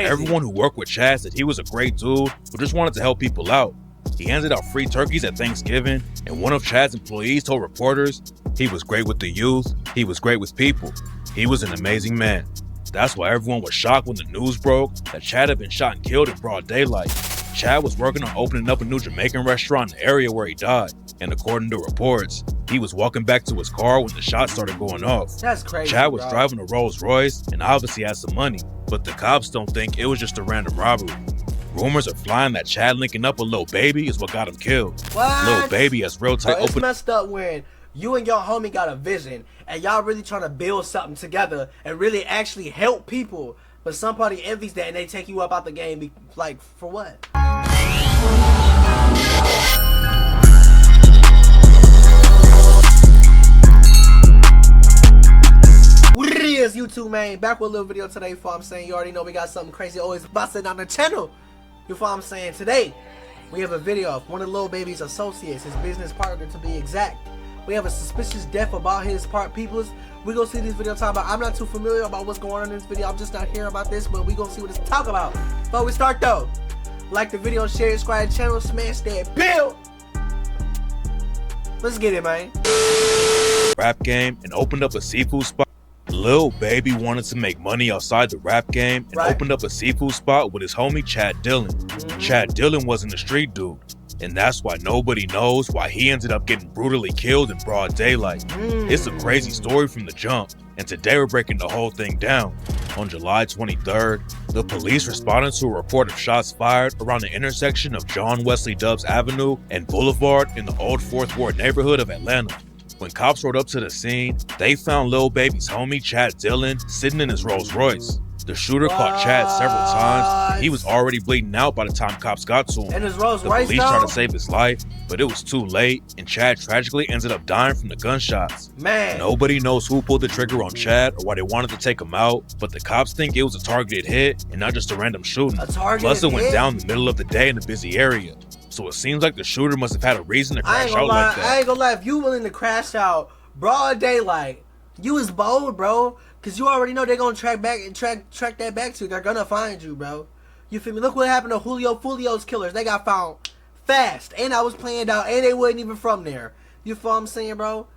Everyone who worked with Chad said he was a great dude who just wanted to help people out. He handed out free turkeys at Thanksgiving, and one of Chad's employees told reporters he was great with the youth, he was great with people, he was an amazing man. That's why everyone was shocked when the news broke that Chad had been shot and killed in broad daylight. Chad was working on opening up a new Jamaican restaurant in the area where he died, and according to reports, he was walking back to his car when the shots started going off. That's crazy. Chad was driving a Rolls Royce and obviously had some money, but the cops don't think it was just a random robbery. Rumors are flying that Chad linking up with Lil Baby is what got him killed. What? Lil Baby has real tight It's messed up when you and your homie got a vision and y'all really trying to build something together and really actually help people, but somebody envies that and they take you up out the game. Like, for what? What it is, YouTube, man? Back with a little video today. For I'm saying, you already know we got something crazy always busting on the channel. You know what I'm saying? Today we have a video of one of Lil Baby's associates, his business partner to be exact. We have a suspicious death about his peoples. We gonna see this video talk about. I'm not too familiar about what's going on in this video. I'm just not hearing about this, but we gonna see what it's talk about. Before we start though, like the video, share, subscribe to the channel, smash that bell. Let's get it, man. Rap game and opened up a seafood spot. Lil Baby wanted to make money outside the rap game and opened up a seafood spot with his homie Chad Dillon. Chad Dillon wasn't a street dude, and that's why nobody knows why he ended up getting brutally killed in broad daylight. It's a crazy story from the jump, and today we're breaking the whole thing down. On July 23rd, the police responded to a report of shots fired around the intersection of John Wesley Dubs Avenue and Boulevard in the Old Fourth Ward neighborhood of Atlanta. When cops rode up to the scene, they found Lil Baby's homie Chad Dillon sitting in his Rolls Royce. The shooter caught Chad several times, and he was already bleeding out by the time cops got to him. And his Rolls The Royce, police tried to save his life, but it was too late, and Chad tragically ended up dying from the gunshots. Man. Nobody knows who pulled the trigger on Chad or why they wanted to take him out, but the cops think it was a targeted hit and not just a random shooting. Plus, it went down in the middle of the day in a busy area. So it seems like the shooter must have had a reason to crash out like that. I ain't gonna lie, if you willing to crash out broad daylight, you is bold, bro. Cause you already know they're gonna track that back to you. They're gonna find you, bro. You feel me? Look what happened to Fulio's killers. They got found fast, and I was planned out, and they wasn't even from there. You feel what I'm saying, bro?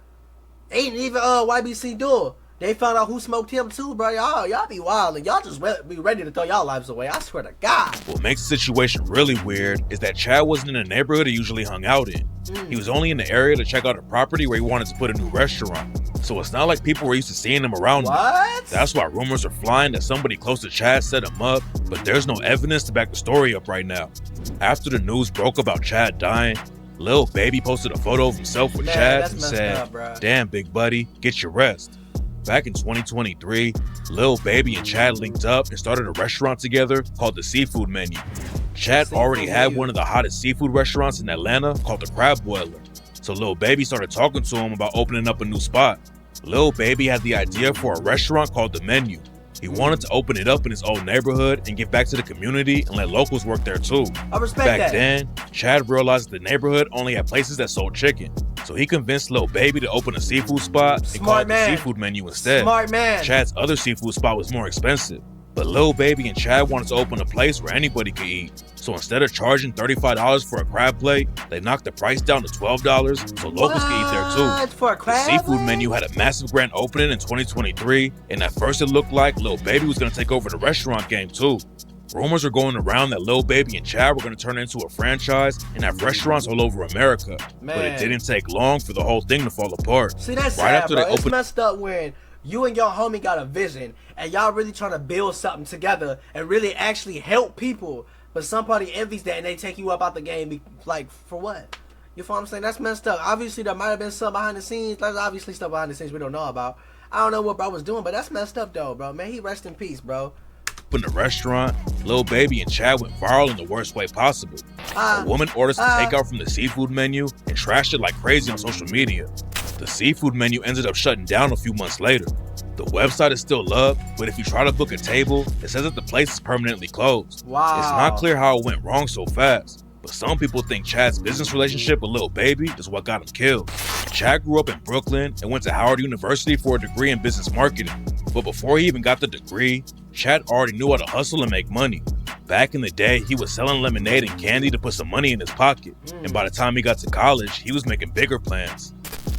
Ain't even YBC Duel. They found out who smoked him too, bro. Y'all be wild, and y'all just be ready to throw y'all lives away. I swear to God. What makes the situation really weird is that Chad wasn't in the neighborhood he usually hung out in. He was only in the area to check out a property where he wanted to put a new restaurant. So it's not like people were used to seeing him around. That's why rumors are flying that somebody close to Chad set him up, but there's no evidence to back the story up right now. After the news broke about Chad dying, Lil Baby posted a photo of himself with Chad and said, "Damn, big buddy, get your rest." Back in 2023, Lil Baby and Chad linked up and started a restaurant together called the Seafood Menu. Chad already had one of the hottest seafood restaurants in Atlanta called the Crab Boiler. So Lil Baby started talking to him about opening up a new spot. Lil Baby had the idea for a restaurant called The Menu. He wanted to open it up in his old neighborhood and give back to the community and let locals work there too. I respect that. Back then, Chad realized the neighborhood only had places that sold chicken. So he convinced Lil Baby to open a seafood spot and call it the Seafood Menu instead. Smart man. Chad's other seafood spot was more expensive, but Lil Baby and Chad wanted to open a place where anybody could eat. So instead of charging $35 for a crab plate, they knocked the price down to $12 so locals could eat there too. For a crab the Seafood Menu had a massive grand opening in 2023, and at first it looked like Lil Baby was going to take over the restaurant game too. Rumors are going around that Lil Baby and Chad were going to turn it into a franchise and have restaurants all over America. But it didn't take long for the whole thing to fall apart. See, that's sad, bro. It's messed up when you and your homie got a vision and y'all really trying to build something together and really actually help people, but somebody envies that and they take you up out the game. Like, for what? You feel what I'm saying? That's messed up. Obviously, there might have been stuff behind the scenes. There's obviously stuff behind the scenes we don't know about. I don't know what bro was doing, but that's messed up though, bro. Man, he rest in peace, bro. In the restaurant, Lil Baby and Chad went viral in the worst way possible. A woman orders to take out from the Seafood Menu and trashed it like crazy on social media. The Seafood Menu ended up shutting down a few months later. The website is still up, but if you try to book a table, it says that the place is permanently closed. Wow. It's not clear how it went wrong so fast, but some people think Chad's business relationship with Lil Baby is what got him killed. Chad grew up in Brooklyn and went to Howard University for a degree in business marketing. But before he even got the degree, Chad already knew how to hustle and make money. Back in the day, he was selling lemonade and candy to put some money in his pocket. And by the time he got to college, he was making bigger plans.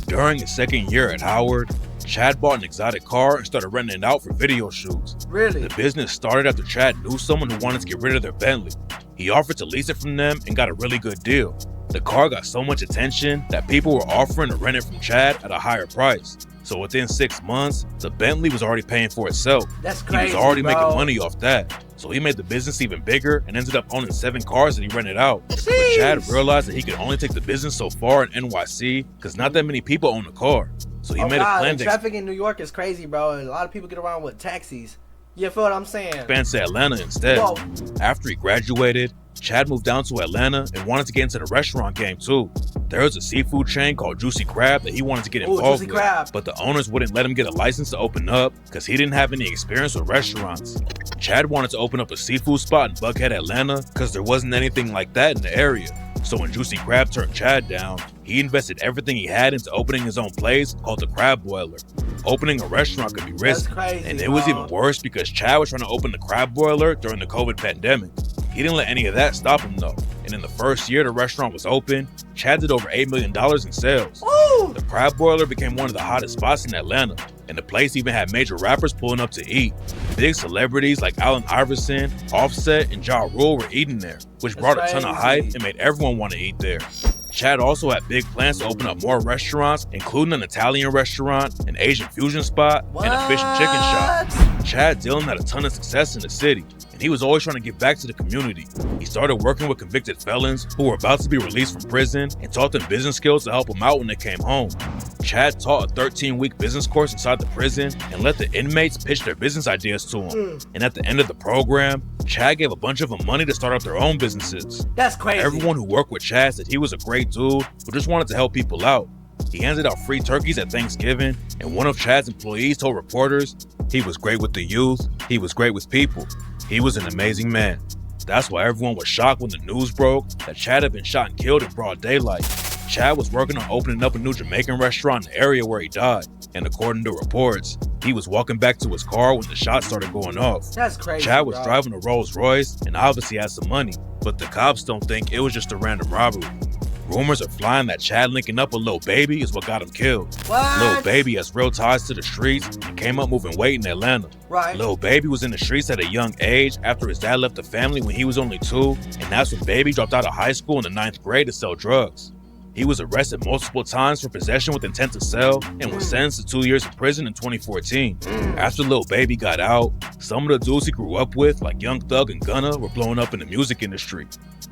During his second year at Howard, Chad bought an exotic car and started renting it out for video shoots. Really? The business started after Chad knew someone who wanted to get rid of their Bentley. He offered to lease it from them and got a really good deal. The car got so much attention that people were offering to rent it from Chad at a higher price. So within 6 months, the Bentley was already paying for itself. That's crazy, He was already bro. making money off that. So he made the business even bigger and ended up owning 7 cars that he rented out. Jeez. But Chad realized that he could only take the business so far in NYC because not that many people own a car. So he made a plan to traffic in New York is crazy, bro. And a lot of people get around with taxis. You feel what I'm saying? expand to Atlanta instead. Whoa. After he graduated, Chad moved down to Atlanta and wanted to get into the restaurant game too. There was a seafood chain called Juicy Crab that he wanted to get involved Juicy with, Crab. but the owners wouldn't let him get a license to open up because he didn't have any experience with restaurants. Chad wanted to open up a seafood spot in Buckhead, Atlanta because there wasn't anything like that in the area. So when Juicy Crab turned Chad down, he invested everything he had into opening his own place called the Crab Boiler. Opening a restaurant could be risky, crazy, and it was bro. even worse because Chad was trying to open the Crab Boiler during the COVID pandemic. He didn't let any of that stop him though, and in the first year the restaurant was open, Chad did over $8 million in sales. Ooh. The Crab Boiler became one of the hottest spots in Atlanta, and the place even had major rappers pulling up to eat. Big celebrities like Allen Iverson, Offset, and Ja Rule were eating there, which brought a ton of hype and made everyone want to eat there. Chad also had big plans to open up more restaurants, including an Italian restaurant, an Asian fusion spot, and a fish and chicken shop. Chad Dillon had a ton of success in the city, and he was always trying to give back to the community. He started working with convicted felons who were about to be released from prison and taught them business skills to help them out when they came home. Chad taught a 13-week business course inside the prison and let the inmates pitch their business ideas to him. And at the end of the program, Chad gave a bunch of them money to start up their own businesses. That's crazy. Everyone who worked with Chad said he was a great dude who just wanted to help people out. He handed out free turkeys at Thanksgiving, and one of Chad's employees told reporters, he was great with the youth, he was great with people. He was an amazing man. That's why everyone was shocked when the news broke that Chad had been shot and killed in broad daylight. Chad was working on opening up a new Jamaican restaurant in the area where he died, and according to reports, he was walking back to his car when the shots started going off. That's crazy. Chad was bro. driving a Rolls Royce and obviously had some money, but the cops don't think it was just a random robbery. Rumors are flying that Chad linking up with Lil Baby is what got him killed. What? Lil Baby has real ties to the streets and came up moving weight in Atlanta. Right. Lil Baby was in the streets at a young age after his dad left the family when he was only 2, and that's when Baby dropped out of high school in the 9th grade to sell drugs. He was arrested multiple times for possession with intent to sell and was sentenced to 2 years in prison in 2014. After Lil Baby got out, some of the dudes he grew up with, like Young Thug and Gunna, were blowing up in the music industry.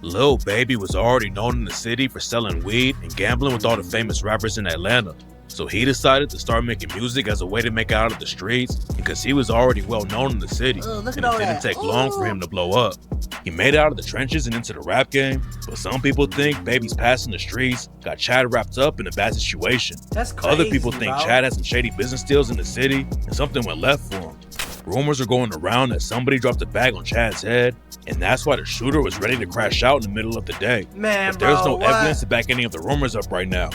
Lil Baby was already known in the city for selling weed and gambling with all the famous rappers in Atlanta. So he decided to start making music as a way to make it out of the streets because he was already well known in the city, and it didn't take long for him to blow up. He made it out of the trenches and into the rap game, but some people think Baby's past in the streets got Chad wrapped up in a bad situation. That's crazy, Other people think bro. Chad had some shady business deals in the city and something went left for him. Rumors are going around that somebody dropped a bag on Chad's head, and that's why the shooter was ready to crash out in the middle of the day. Man, But there's bro, no what? evidence to back any of the rumors up right now.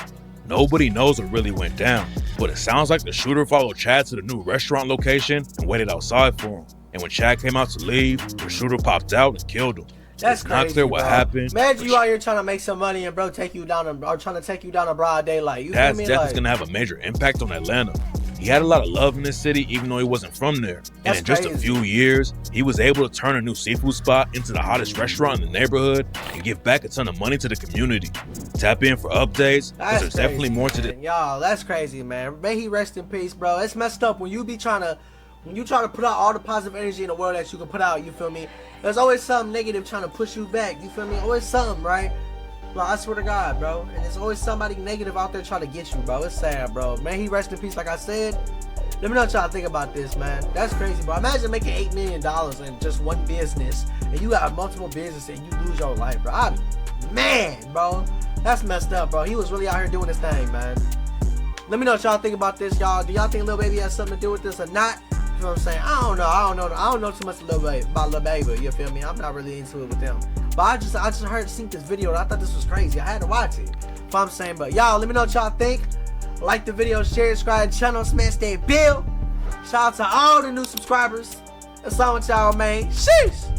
Nobody knows what really went down, but it sounds like the shooter followed Chad to the new restaurant location and waited outside for him. And when Chad came out to leave, the shooter popped out and killed him. That's It's not crazy, clear what bro. happened. Imagine you out here trying to make some money and bro take you down or trying to take you down a broad daylight. You Chad's feel me? death Like, is gonna have a major impact on Atlanta. He had a lot of love in this city even though he wasn't from there. And That's in just a crazy. few years, he was able to turn a new seafood spot into the hottest restaurant in the neighborhood and give back a ton of money to the community. Tap in for updates because That's there's definitely crazy, more to the man. Y'all, that's crazy, man. May he rest in peace, bro. It's messed up when you try to put out all the positive energy in the world that you can put out, you feel me? There's always something negative trying to push you back, you feel me? Always something, right? Bro, I swear to God, bro. And there's always somebody negative out there trying to get you, bro. It's sad, bro. May he rest in peace, like I said. Let me know what y'all think about this, man. That's crazy, bro. Imagine making $8 million in just one business, and you got multiple businesses, and you lose your life, bro. Man, bro. That's messed up, bro. He was really out here doing his thing, man. Let me know what y'all think about this, y'all. Do y'all think Lil Baby has something to do with this or not? You know what I'm saying? I don't know too much about Lil Baby, you feel me? I'm not really into it with them. But I just seen this video and I thought this was crazy. I had to watch it. If I'm saying, but y'all, let me know what y'all think. Like the video, share, subscribe to the channel, smash that bell. Shout out to all the new subscribers. That's all with y'all, man. Sheesh.